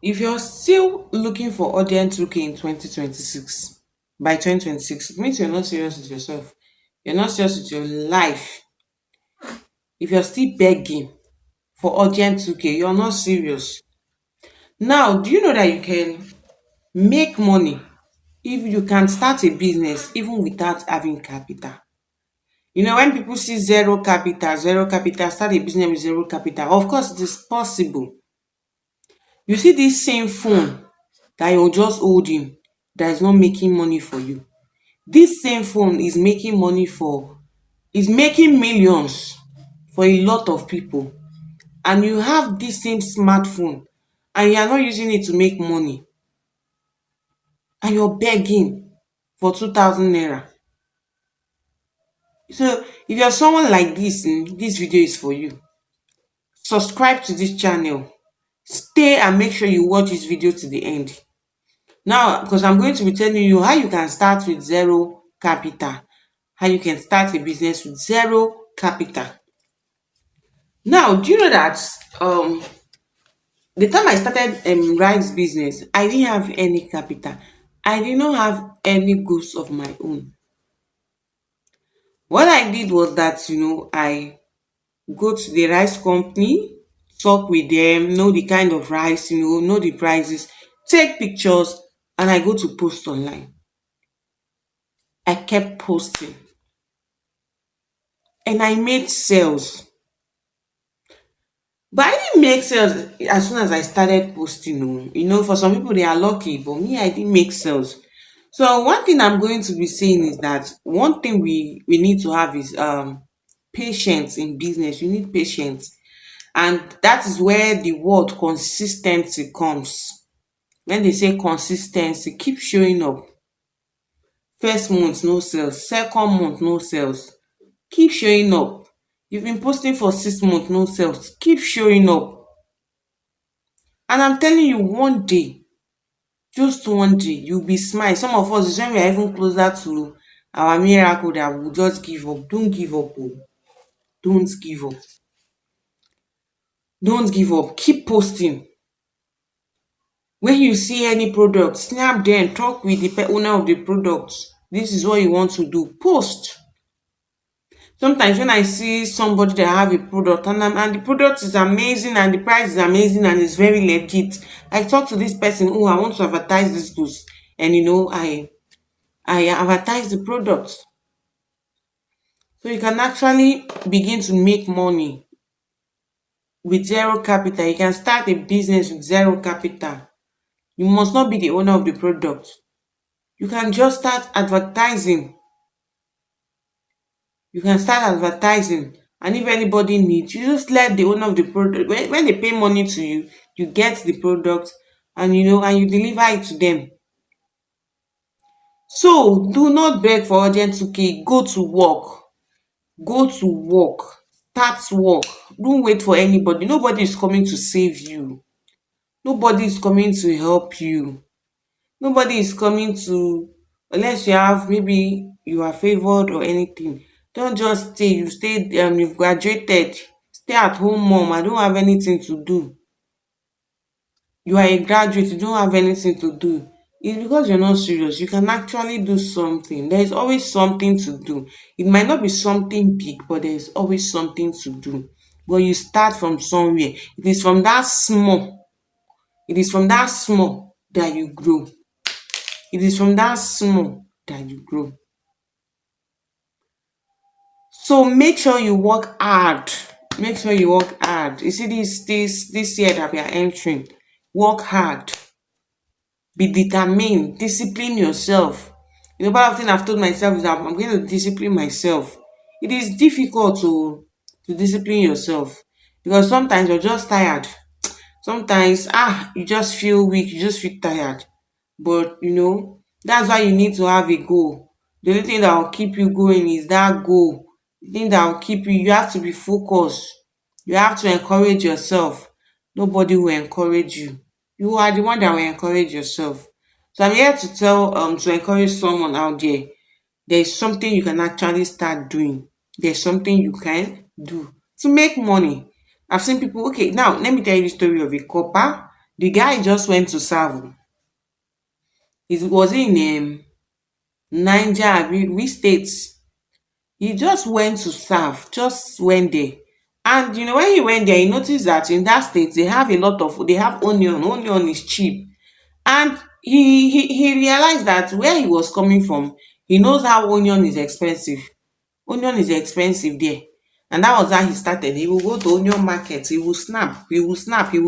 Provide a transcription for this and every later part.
If you're still looking for audience looking in 2026, by 2026, it means you're not serious with yourself. You're not serious with your life. If you're still begging for audience looking, you're not serious. Now, do you know that you can make money if you can start a business even without having capital? You know, when people see zero capital, start a business with zero capital, of course it is possible. You see this same phone that you're just holding that is not making money for you. This same phone is making millions for a lot of people. And you have this same smartphone and you are not using it to make money and you're begging for 2,000 naira. So if you're someone like this, this video is for you. Subscribe to this channel. Stay and make sure you watch this video to the end. Now, because I'm going to be telling you how you can start with zero capital, how you can start a business with zero capital. Now, do you know that the time I started rice business, I didn't have any capital. I did not have any goods of my own. What I did was that, I go to the rice company, talk with them, know the kind of rice, know the prices, take pictures, and I go to post online. I kept posting and I made sales. But I didn't make sales as soon as I started posting. Oh. For some people they are lucky, but me, I didn't make sales. So one thing I'm going to be saying is that one thing we need to have is patience in business. You need patience. And that is where the word consistency comes. When they say consistency, keep showing up. First month, no sales. Second month, no sales. Keep showing up. You've been posting for 6 months, no sales. Keep showing up. And I'm telling you, one day, just one day, you'll be smiling. Some of us, is when we are even closer to our miracle that we'll just give up. Don't give up. Oh. Don't give up. Don't give up. Keep posting. When you see any product, snap them, talk with the owner of the product. This is what you want to do. Post. Sometimes when I see somebody that have a product and the product is amazing and the price is amazing and it's very legit, I talk to this person, oh, I want to advertise this goods, and I advertise the product. So you can actually begin to make money with zero capital. You can start a business with zero capital. You must not be the owner of the product. You can just start advertising. You can start advertising, and if anybody needs, you just let the owner of the product, when they pay money to you, you get the product, and and you deliver it to them. So do not beg for urgent 2k. Go to work. Go to work. Start work. Don't wait for anybody. Nobody is coming to save you. Nobody is coming to help you. Nobody is coming to, unless you have, maybe you are favored or anything. Don't just stay. You've graduated. Stay at home, mom. I don't have anything to do. You are a graduate, you don't have anything to do. It's because you're not serious. You can actually do something. There is always something to do. It might not be something big, but there is always something to do. But you start from somewhere. It is from that small. It is from that small that you grow. It is from that small that you grow. So make sure you work hard. Make sure you work hard. You see this year that we are entering. Work hard. Be determined. Discipline yourself. Part of thing I've told myself is that I'm going to discipline myself. It is difficult to discipline yourself because sometimes you're just tired. Sometimes you just feel weak, you just feel tired. But that's why you need to have a goal. The only thing that will keep you going is that goal. The thing that will keep you have to be focused. You have to encourage yourself. Nobody will encourage you. You are the one that will encourage yourself. So I'm here to encourage someone out there. There's something you can actually start doing. There's something you can do to make money. I've seen people. Okay, now let me tell you the story of a copper. The guy just went to serve. It was in Niger, which states. He just went to serve, just went there. And when he went there, he noticed that in that state they have onion. Onion is cheap. And he realized that where he was coming from, he knows how onion is expensive. Onion is expensive there. And that was how he started. He will go to onion market, he will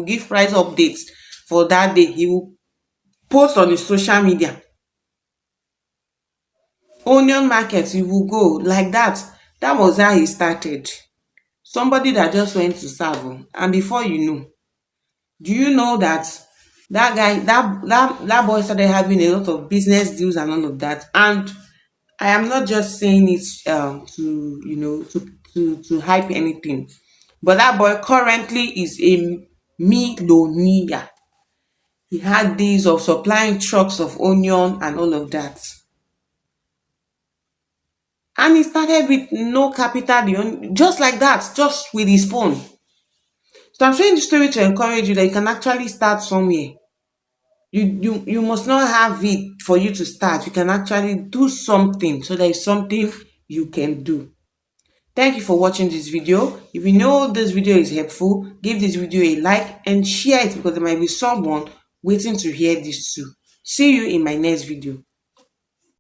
give price updates for that day. He will post on his social media. Onion market, he will go like that. That was how he started. Somebody that just went to serve. And before you know, do you know that that guy, that boy started having a lot of business deals and all of that? And I am not just saying it to to hype anything, but that boy currently is a millionaire. He had days of supplying trucks of onion and all of that. And he started with no capital, just like that, just with his phone. So I'm sharing the story to encourage you that you can actually start somewhere. You must not have it for you to start. You can actually do something, so there is something you can do. Thank you for watching this video. If you know this video is helpful, give this video a like and share it, because there might be someone waiting to hear this too. See you in my next video.